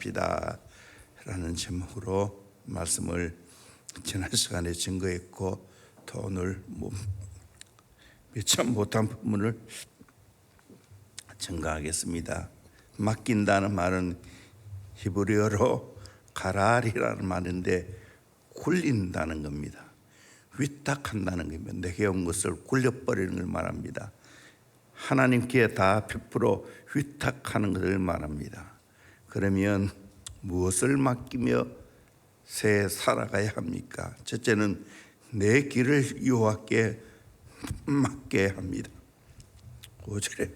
합시다 라는 제목으로 말씀을 지난 시간에 증거했고, 또 오늘 미처 못한 부분을 증거하겠습니다. 맡긴다는 말은 히브리어로 가라리라는 말인데 굴린다는 겁니다. 위탁한다는 겁니다. 내게 온 것을 굴려버리는 걸 말합니다. 하나님께 다 100% 위탁하는 것을 말합니다. 그러면 무엇을 맡기며 새 살아가야 합니까? 첫째는 내 길을 여호와께 맡겨야 합니다. 5절에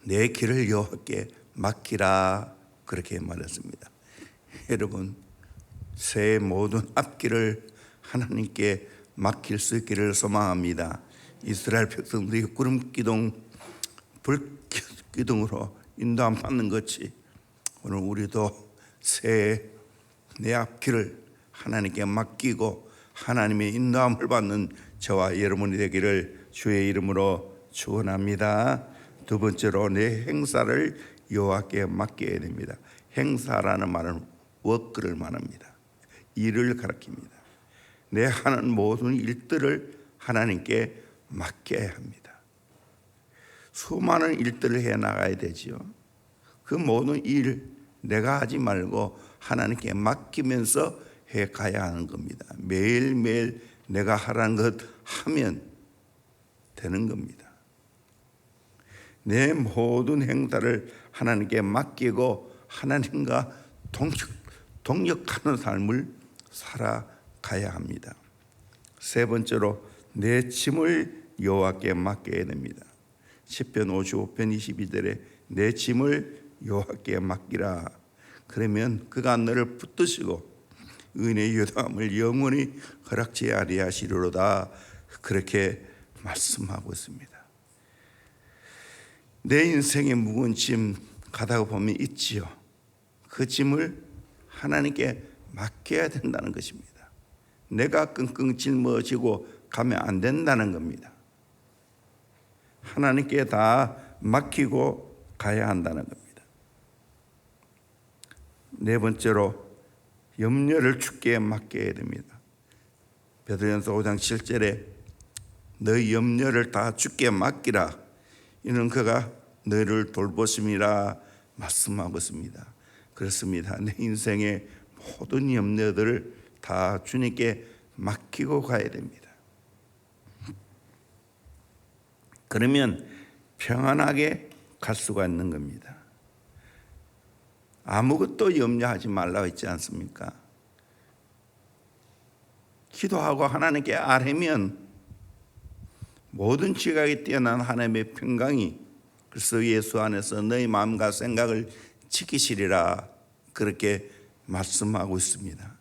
내 길을 여호와께 맡기라 그렇게 말했습니다. 여러분, 새해 모든 앞길을 하나님께 맡길 수 있기를 소망합니다. 이스라엘 백성들이 구름기둥, 불기둥으로 인도함 받는 것이 오늘 우리도 새해 내 앞길을 하나님께 맡기고 하나님의 인도함을 받는 저와 여러분이 되기를 주의 이름으로 축원합니다. 두 번째로 내 행사를 여호와께 맡겨야 됩니다. 행사라는 말은 워크를 말합니다. 일을 가리킵니다. 내 하는 모든 일들을 하나님께 맡겨야 합니다. 수많은 일들을 해 나가야 되지요. 그 모든 일 내가 하지 말고 하나님께 맡기면서 해 가야 하는 겁니다. 매일매일 내가 하라는 것 하면 되는 겁니다. 내 모든 행사를 하나님께 맡기고 하나님과 동역하는 삶을 살아가야 합니다. 세 번째로 내 짐을 여호와께 맡겨야 됩니다. 시편 55편 22절에 내 짐을 여호와께 맡기라. 그러면 그가 너를 붙드시고 은혜의 요담을 영원히 허락지 아니하시리로다. 그렇게 말씀하고 있습니다. 내 인생의 무거운 짐 가다가 보면 있지요. 그 짐을 하나님께 맡겨야 된다는 것입니다. 내가 끙끙 짊어지고 가면 안 된다는 겁니다. 하나님께 다 맡기고 가야 한다는 겁니다. 네 번째로 염려를 주께 맡겨야 됩니다. 베드로전서 5장 7절에 너희 염려를 다 주께 맡기라. 이는 그가 너희를 돌보심이라 말씀하고 있습니다. 그렇습니다. 내 인생의 모든 염려들을 다 주님께 맡기고 가야 됩니다. 그러면 평안하게 갈 수가 있는 겁니다. 아무것도 염려하지 말라고 했지 않습니까? 기도하고 하나님께 아뢰면 모든 지각이 뛰어난 하나님의 평강이 그리스도 예수 안에서 너희 마음과 생각을 지키시리라 그렇게 말씀하고 있습니다.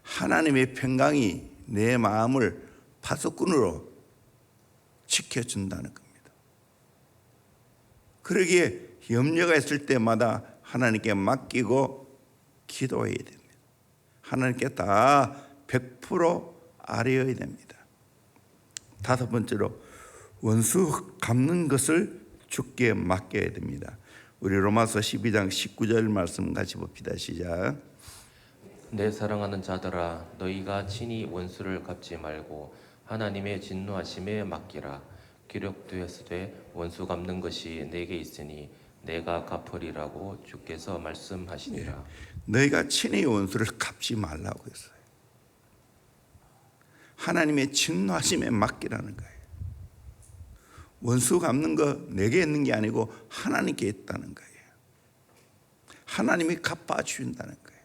하나님의 평강이 내 마음을 파수꾼으로 지켜준다는 겁니다. 그러기에 염려가 있을 때마다 하나님께 맡기고 기도해야 됩니다. 하나님께 다 100% 아뢰어야 됩니다. 다섯 번째로 원수 갚는 것을 주께 맡겨야 됩니다. 우리 로마서 12장 19절 말씀 같이 봅시다. 시작. 내 사랑하는 자들아 너희가 친히 원수를 갚지 말고 하나님의 진노하심에 맡기라. 기록되었으되 원수 갚는 것이 내게 있으니 내가 갚으리라고 주께서 말씀하시니라. 너희가 친히 원수를 갚지 말라고 했어요. 하나님의 진노하심에 맡기라는 거예요. 원수 갚는 거 내게 있는 게 아니고 하나님께 있다는 거예요. 하나님이 갚아주신다는 거예요.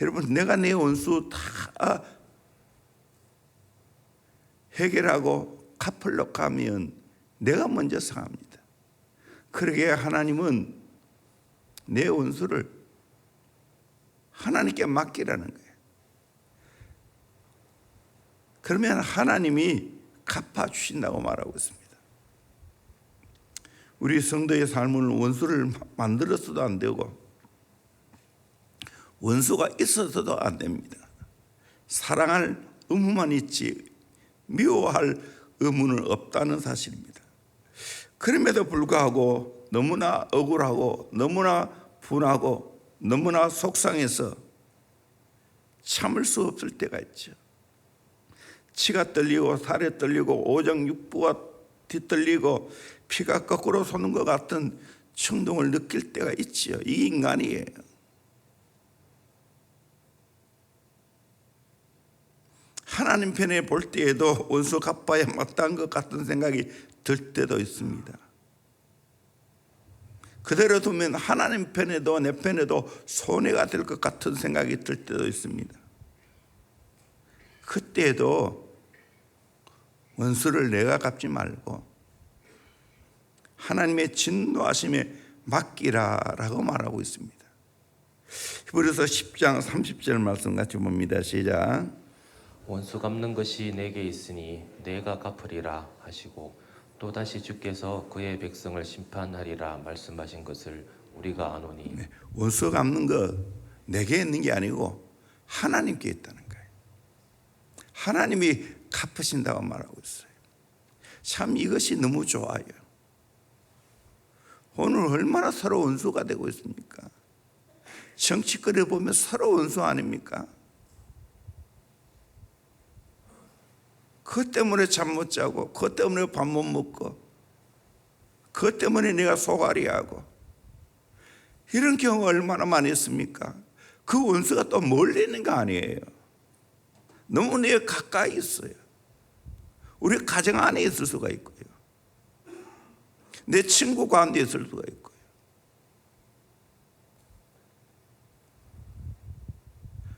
여러분, 내가 내 원수 다 해결하고 갚으려고 하면 내가 먼저 상합니다. 그러게 하나님은 내 원수를 하나님께 맡기라는 거예요. 그러면 하나님이 갚아주신다고 말하고 있습니다. 우리 성도의 삶은 원수를 만들어서도 안 되고 원수가 있어서도 안 됩니다. 사랑할 의무만 있지 미워할 의무는 없다는 사실입니다. 그럼에도 불구하고 너무나 억울하고 너무나 분하고 너무나 속상해서 참을 수 없을 때가 있죠. 치가 떨리고 살이 떨리고 오장육부가 뒤떨리고 피가 거꾸로 솟는 것 같은 충동을 느낄 때가 있지요. 이 인간이에요. 하나님 편에 볼 때에도 원수 갚아야 마땅한 것 같은 생각이 들 때도 있습니다. 그대로 두면 하나님 편에도 내 편에도 손해가 될 것 같은 생각이 들 때도 있습니다. 그때도 원수를 내가 갚지 말고 하나님의 진노하심에 맡기라라고 말하고 있습니다. 히브리서 10장 30절 말씀 같이 봅니다. 시작. 원수 갚는 것이 내게 있으니 내가 갚으리라 하시고 또다시 주께서 그의 백성을 심판하리라 말씀하신 것을 우리가 아노니. 원수 갚는 거 내게 있는 게 아니고 하나님께 있다는 거예요. 하나님이 갚으신다고 말하고 있어요. 참 이것이 너무 좋아요. 오늘 얼마나 서로 원수가 되고 있습니까? 정치권에 보면 서로 원수 아닙니까? 그것 때문에 잠 못 자고, 그것 때문에 밥 못 먹고, 그것 때문에 내가 속앓이하고, 이런 경우가 얼마나 많이 있습니까? 그 원수가 또 멀리 있는 거 아니에요. 너무 내 가까이 있어요. 우리 가정 안에 있을 수가 있고요, 내 친구 가운데 있을 수가 있고요.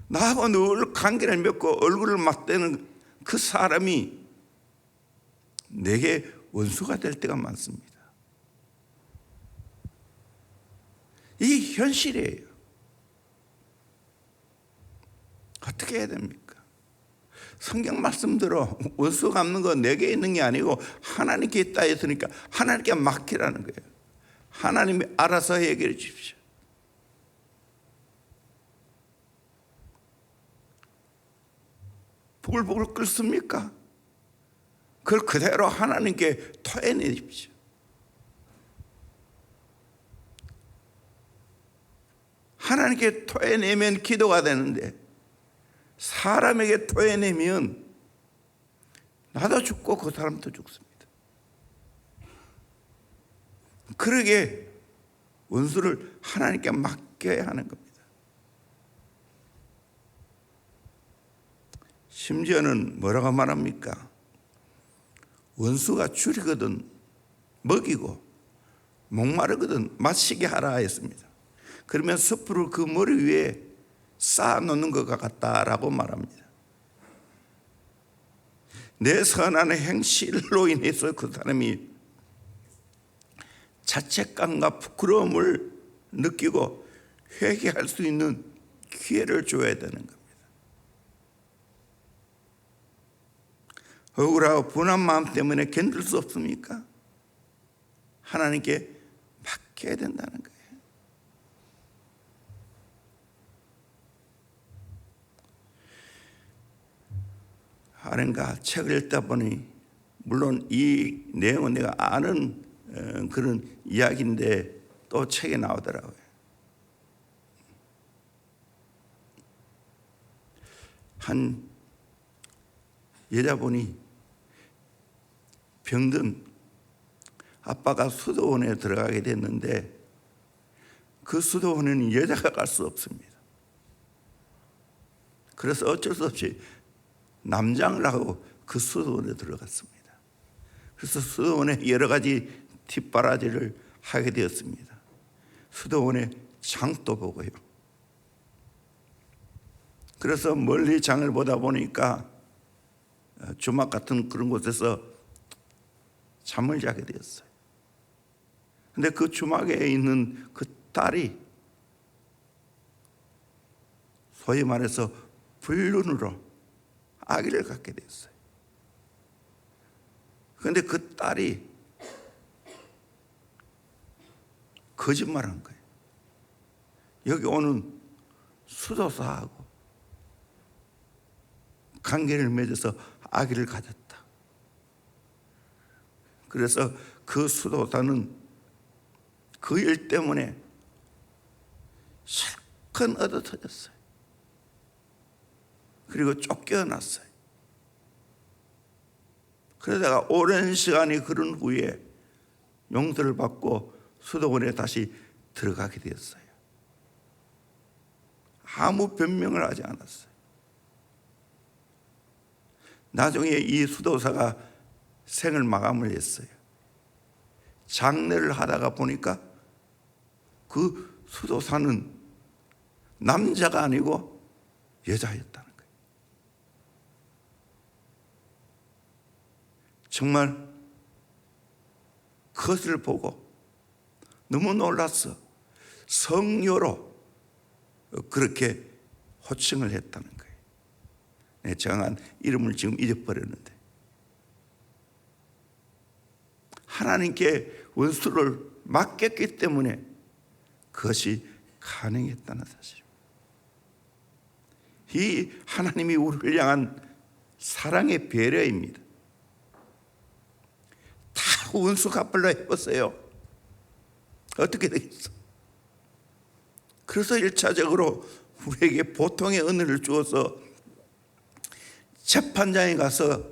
나하고 늘 관계를 맺고 얼굴을 맞대는 그 사람이 내게 원수가 될 때가 많습니다. 이 현실이에요. 어떻게 해야 됩니까? 성경 말씀대로 원수 갚는 거 내게 있는 게 아니고 하나님께 있다 했으니까 하나님께 맡기라는 거예요. 하나님이 알아서 해결해 주십시오. 부글부글 끓습니까? 그걸 그대로 하나님께 토해내십시오. 하나님께 토해내면 기도가 되는데 사람에게 토해내면 나도 죽고 그 사람도 죽습니다. 그러게 원수를 하나님께 맡겨야 하는 겁니다. 심지어는 뭐라고 말합니까? 원수가 줄이거든 먹이고 목마르거든 마시게 하라 했습니다. 그러면 숯불을 그 머리 위에 쌓아놓는 것 같다라고 말합니다. 내 선한 행실로 인해서 그 사람이 자책감과 부끄러움을 느끼고 회개할 수 있는 기회를 줘야 되는 겁니다. 억울하고 분한 마음 때문에 견딜 수 없습니까? 하나님께 맡겨야 된다는 거예요. 아는가 책을 읽다 보니 물론 이 내용은 내가 아는 그런 이야기인데 또 책에 나오더라고요. 한 여자분이 병든 아빠가 수도원에 들어가게 됐는데 그 수도원에는 여자가 갈 수 없습니다. 그래서 어쩔 수 없이 남장을 하고 그 수도원에 들어갔습니다. 그래서 수도원에 여러 가지 뒷바라지를 하게 되었습니다. 수도원에 장도 보고요. 그래서 멀리 장을 보다 보니까 주막 같은 그런 곳에서 잠을 자게 되었어요. 근데 그 주막에 있는 그 딸이 소위 말해서 불륜으로 아기를 갖게 됐어요. 그런데 그 딸이 거짓말한 거예요. 여기 오는 수도사하고 관계를 맺어서 아기를 가졌다. 그래서 그 수도사는 그 일 때문에 실컷 얻어 터졌어요. 그리고 쫓겨났어요. 그러다가 오랜 시간이 흐른 후에 용서를 받고 수도원에 다시 들어가게 되었어요. 아무 변명을 하지 않았어요. 나중에 이 수도사가 생을 마감을 했어요. 장례를 하다가 보니까 그 수도사는 남자가 아니고 여자였다는 거예요. 정말 그것을 보고 너무 놀랐어. 성녀로 그렇게 호칭을 했다는 거예요. 네, 정한 이름을 지금 잊어버렸는데, 하나님께 원수를 맡겼기 때문에 그것이 가능했다는 사실입니다. 이 하나님이 우리를 향한 사랑의 배려입니다. 다 원수 갚으려 해보세요. 어떻게 되겠어? 그래서 1차적으로 우리에게 보통의 은혜를 주어서 재판장에 가서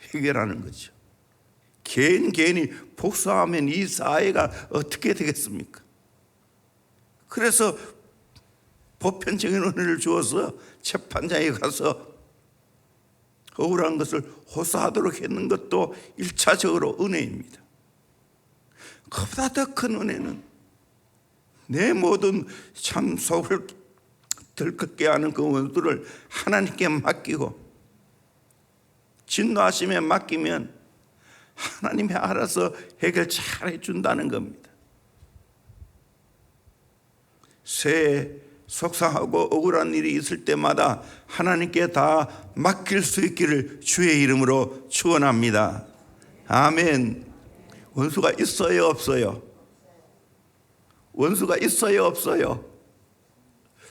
해결하는 거죠. 개인이 복수하면 이 사회가 어떻게 되겠습니까? 그래서 보편적인 은혜를 주어서 재판장에 가서 억울한 것을 호소하도록 했는 것도 1차적으로 은혜입니다. 그보다 더 큰 은혜는 내 모든 참 속을 들끓게 하는 그 원수를 하나님께 맡기고 진노하심에 맡기면 하나님이 알아서 해결 잘 해준다는 겁니다. 새해 속상하고 억울한 일이 있을 때마다 하나님께 다 맡길 수 있기를 주의 이름으로 축원합니다. 아멘. 원수가 있어요, 없어요? 원수가 있어요, 없어요?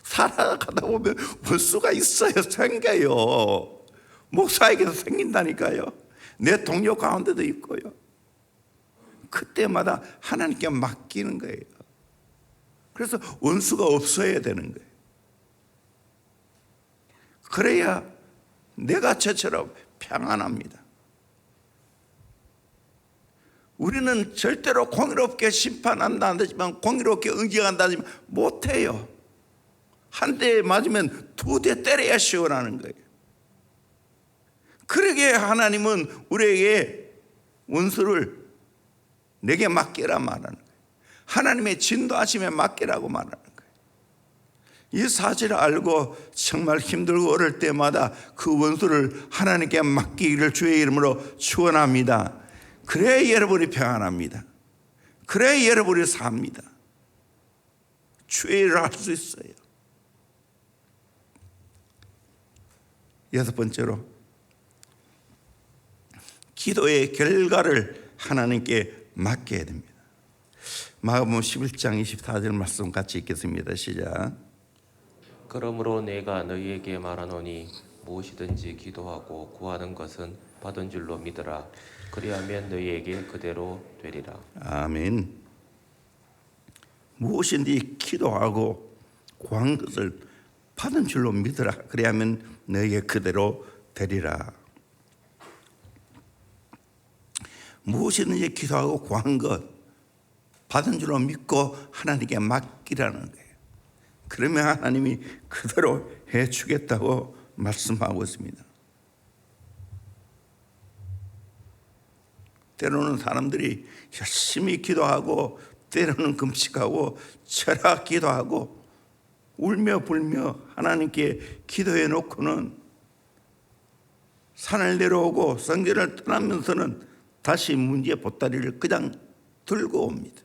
살아가다 보면 원수가 있어요, 생겨요. 목사에게도 생긴다니까요. 내 동료 가운데도 있고요. 그때마다 하나님께 맡기는 거예요. 그래서 원수가 없어야 되는 거예요. 그래야 내가 저처럼 평안합니다. 우리는 절대로 공의롭게 심판한다 한다지만 공의롭게 응징한다지만 못해요. 한 대 맞으면 2대 때려야 시원하는 거예요. 그러게 하나님은 우리에게 원수를 내게 맡기라 말하는 거예요. 하나님의 진도하심에 맡기라고 말하는 거예요. 이 사실을 알고 정말 힘들고 어려울 때마다 그 원수를 하나님께 맡기기를 주의 이름으로 축원합니다. 그래야 여러분이 평안합니다. 그래야 여러분이 삽니다. 주의 일을 할 수 있어요. 6번째로 기도의 결과를 하나님께 맡겨야 됩니다. 마가복음 11장 24절 말씀 같이 읽겠습니다. 시작. 그러므로 내가 너희에게 말하노니 무엇이든지 기도하고 구하는 것은 받은 줄로 믿으라. 그리하면 너희에게 그대로 되리라. 아멘. 무엇인지 기도하고 구한 것을 받은 줄로 믿으라. 그리하면 너희에게 그대로 되리라. 무엇이든지 기도하고 구한 것 받은 줄로 믿고 하나님께 맡기라는 거예요. 그러면 하나님이 그대로 해주겠다고 말씀하고 있습니다. 때로는 사람들이 열심히 기도하고 때로는 금식하고 철학 기도하고 울며 불며 하나님께 기도해 놓고는 산을 내려오고 성전을 떠나면서는 다시 문제 보따리를 그냥 들고 옵니다.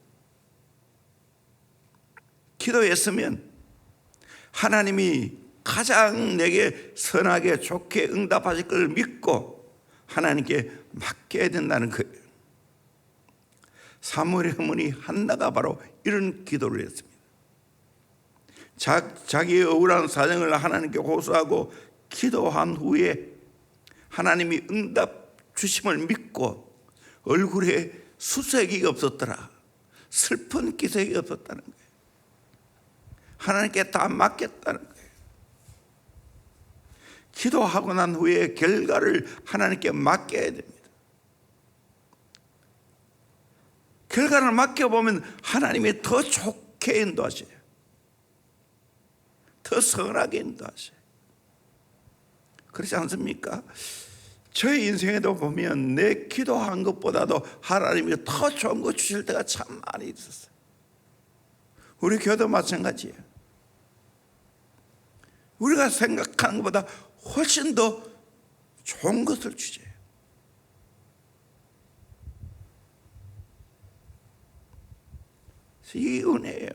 기도했으면 하나님이 가장 내게 선하게 좋게 응답하실 걸 믿고 하나님께 맡겨야 된다는 거예요. 사무엘의 어머니 한나가 바로 이런 기도를 했습니다. 자기의 억울한 사정을 하나님께 호소하고 기도한 후에 하나님이 응답 주심을 믿고 얼굴에 수색이 없었더라. 슬픈 기색이 없었다는 거예요. 하나님께 다 맡겼다는 거예요. 기도하고 난 후에 결과를 하나님께 맡겨야 됩니다. 결과를 맡겨보면 하나님이 더 좋게 인도하셔요. 더 선하게 인도하셔요. 그렇지 않습니까? 저의 인생에도 보면 내 기도한 것보다도 하나님이 더 좋은 거 주실 때가 참 많이 있었어요. 우리 교회도 마찬가지예요. 우리가 생각하는 것보다 훨씬 더 좋은 것을 주세요. 이 은혜예요.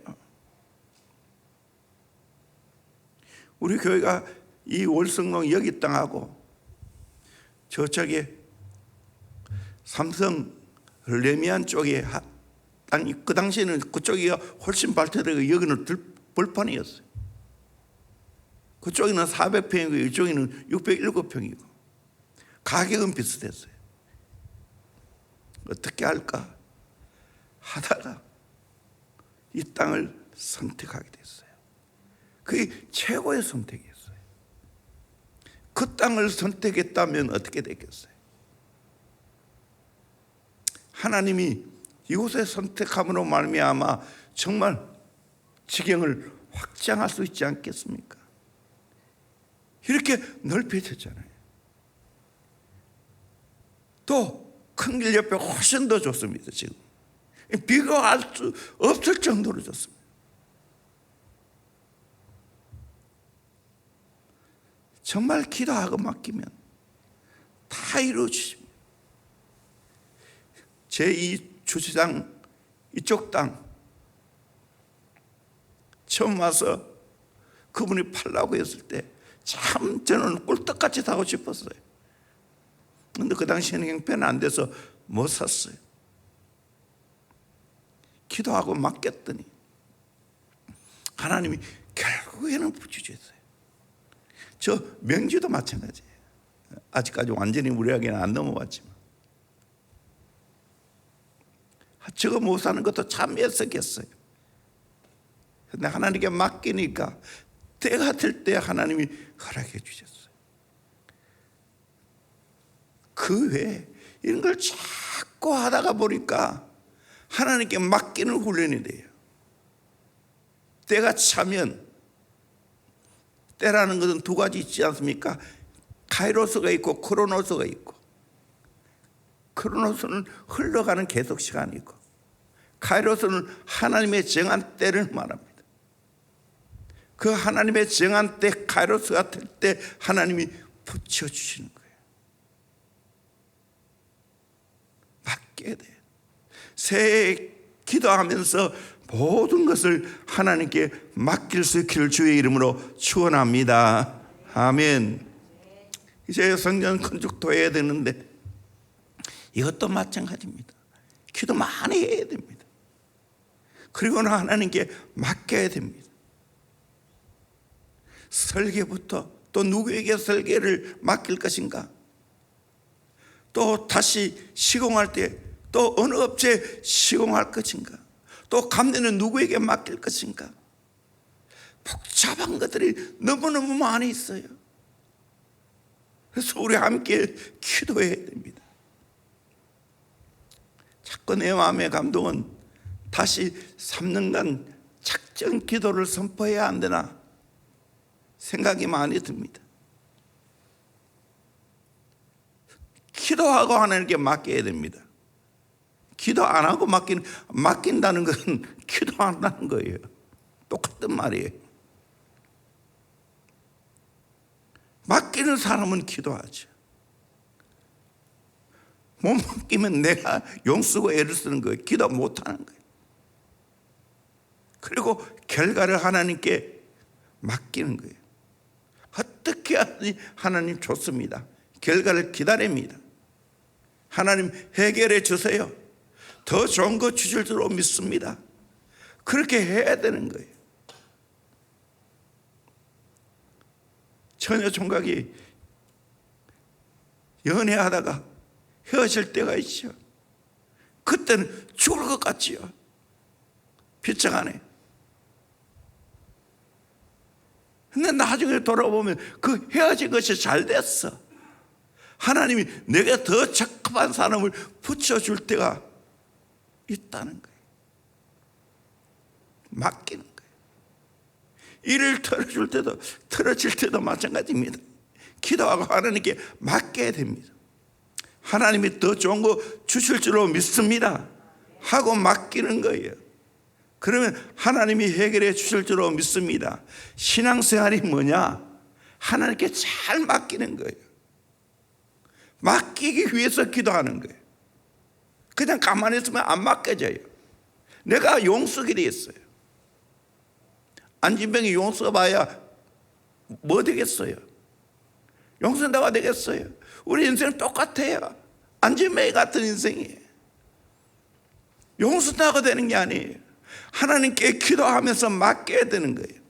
우리 교회가 이 월성동 여기 땅하고 저쪽에 삼성 레미안 쪽에 땅이 그 당시에는 그쪽이가 훨씬 발달되고 여기는 벌판이었어요. 그쪽에는 400평이고 이쪽에는 607평이고 가격은 비슷했어요. 어떻게 할까 하다가 이 땅을 선택하게 됐어요. 그게 최고의 선택이었어요. 그 땅을 선택했다면 어떻게 됐겠어요? 하나님이 이곳에 선택함으로 말미암아 정말 지경을 확장할 수 있지 않겠습니까? 이렇게 넓혀졌잖아요. 또 큰 길 옆에 훨씬 더 좋습니다. 지금 비교할 수 없을 정도로 좋습니다. 정말 기도하고 맡기면 다 이루어지십니다. 제2 주차장 이쪽 땅 처음 와서 그분이 팔라고 했을 때 참 저는 꿀떡같이 사고 싶었어요. 그런데 그 당시에는 형편이 안 돼서 못 샀어요. 기도하고 맡겼더니 하나님이 결국에는 부주셨어요. 저 명지도 마찬가지예요. 아직까지 완전히 무리하게는 안 넘어왔지만 저거 못 사는 것도 참 애석했어요. 그런데 하나님께 맡기니까 때가 될 때 하나님이 허락해 주셨어요. 그 외에 이런 걸 자꾸 하다가 보니까 하나님께 맡기는 훈련이 돼요. 때가 차면, 때라는 것은 두 가지 있지 않습니까? 카이로스가 있고 크로노스가 있고, 크로노스는 흘러가는 계속 시간이 있고, 카이로스는 하나님의 정한 때를 말합니다. 그 하나님의 정한 때, 카이로스가 될 때 하나님이 붙여주시는 거예요. 맡겨야 돼요. 새해 기도하면서 모든 것을 하나님께 맡길 수 있기를 주의 이름으로 축원합니다. 아멘. 이제 성전 건축도 해야 되는데 이것도 마찬가지입니다. 기도 많이 해야 됩니다. 그리고는 하나님께 맡겨야 됩니다. 설계부터 또 누구에게 설계를 맡길 것인가, 또 다시 시공할 때 또 어느 업체에 시공할 것인가, 또 감리는 누구에게 맡길 것인가, 복잡한 것들이 너무너무 많이 있어요. 그래서 우리 함께 기도해야 됩니다. 자꾸 내 마음의 감동은 다시 3년간 작정 기도를 선포해야 안 되나 생각이 많이 듭니다. 기도하고 하나님께 맡겨야 됩니다. 기도 안 하고 맡긴다는 것은 기도 안 한다는 거예요. 똑같은 말이에요. 맡기는 사람은 기도하죠. 못 맡기면 내가 용쓰고 애를 쓰는 거예요. 기도 못 하는 거예요. 그리고 결과를 하나님께 맡기는 거예요. 어떻게 하니 하나님 좋습니다. 결과를 기다립니다. 하나님 해결해 주세요. 더 좋은 거 주실 줄 믿습니다. 그렇게 해야 되는 거예요. 처녀 총각이 연애하다가 헤어질 때가 있죠. 그때는 죽을 것 같지요. 비참하네. 근데 나중에 돌아보면 그 헤어진 것이 잘 됐어. 하나님이 내게 더 적합한 사람을 붙여줄 때가 있다는 거예요. 맡기는 거예요. 일을 털어줄 때도 털어질 때도 마찬가지입니다. 기도하고 하나님께 맡겨야 됩니다. 하나님이 더 좋은 거 주실 줄로 믿습니다 하고 맡기는 거예요. 그러면 하나님이 해결해 주실 줄로 믿습니다. 신앙생활이 뭐냐? 하나님께 잘 맡기는 거예요. 맡기기 위해서 기도하는 거예요. 그냥 가만히 있으면 안 맡겨져요. 내가 용서가 돼 있어요. 안진병이 용서 봐야 뭐 되겠어요? 용서다가 되겠어요? 우리 인생은 똑같아요. 안진병이 같은 인생이에요. 용서다가 되는 게 아니에요. 하나님께 기도하면서 맡겨야 되는 거예요.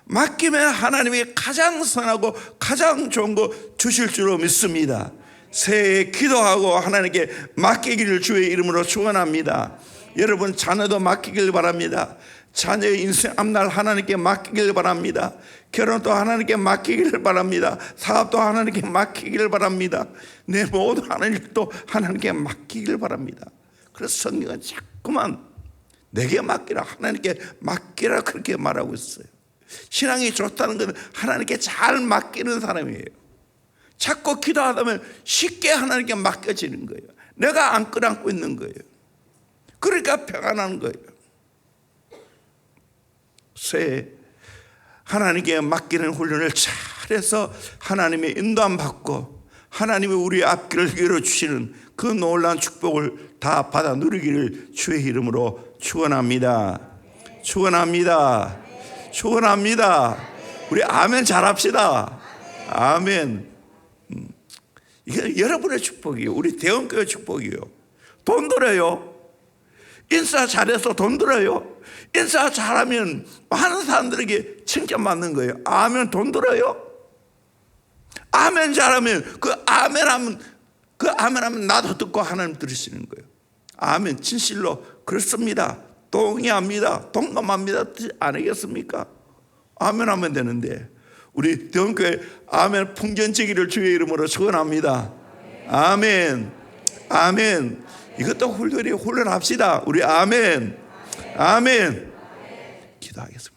맡기면 하나님이 가장 선하고 가장 좋은 거 주실 줄로 믿습니다. 새해에 기도하고 하나님께 맡기기를 주의 이름으로 축원합니다. 여러분 자녀도 맡기길 바랍니다. 자녀의 인생 앞날 하나님께 맡기길 바랍니다. 결혼도 하나님께 맡기길 바랍니다. 사업도 하나님께 맡기길 바랍니다. 내 모든 하는 일도 하나님께 맡기길 바랍니다. 그래서 성경은 자꾸만 내게 맡기라, 하나님께 맡기라 그렇게 말하고 있어요. 신앙이 좋다는 것은 하나님께 잘 맡기는 사람이에요. 자꾸 기도하다 보면 쉽게 하나님께 맡겨지는 거예요. 내가 안 끌어안고 있는 거예요. 그러니까 평안한 거예요. 새해 하나님께 맡기는 훈련을 잘해서 하나님의 인도함 받고 하나님이 우리의 앞길을 열어주시는 그 놀라운 축복을 다 받아 누리기를 주의 이름으로 축원합니다. 축원합니다. 축원합니다. 우리 아멘 잘합시다. 아멘. 이게 여러분의 축복이에요. 우리 대원교회 축복이에요. 돈 들어요. 인사 잘해서 돈 들어요. 인사 잘하면 많은 사람들에게 칭찬받는 거예요. 아멘 돈 들어요. 아멘 잘하면 그 아멘하면 나도 듣고 하나님 들으시는 거예요. 아멘 진실로 그렇습니다. 동의합니다. 동감합니다. 아니겠습니까? 아멘 하면 되는데 우리 대원교회 아멘 풍전지기를 주의 이름으로 축원합니다. 아멘. 아멘. 이것도 훈련합시다. 우리 아멘. 아멘. 기도하겠습니다.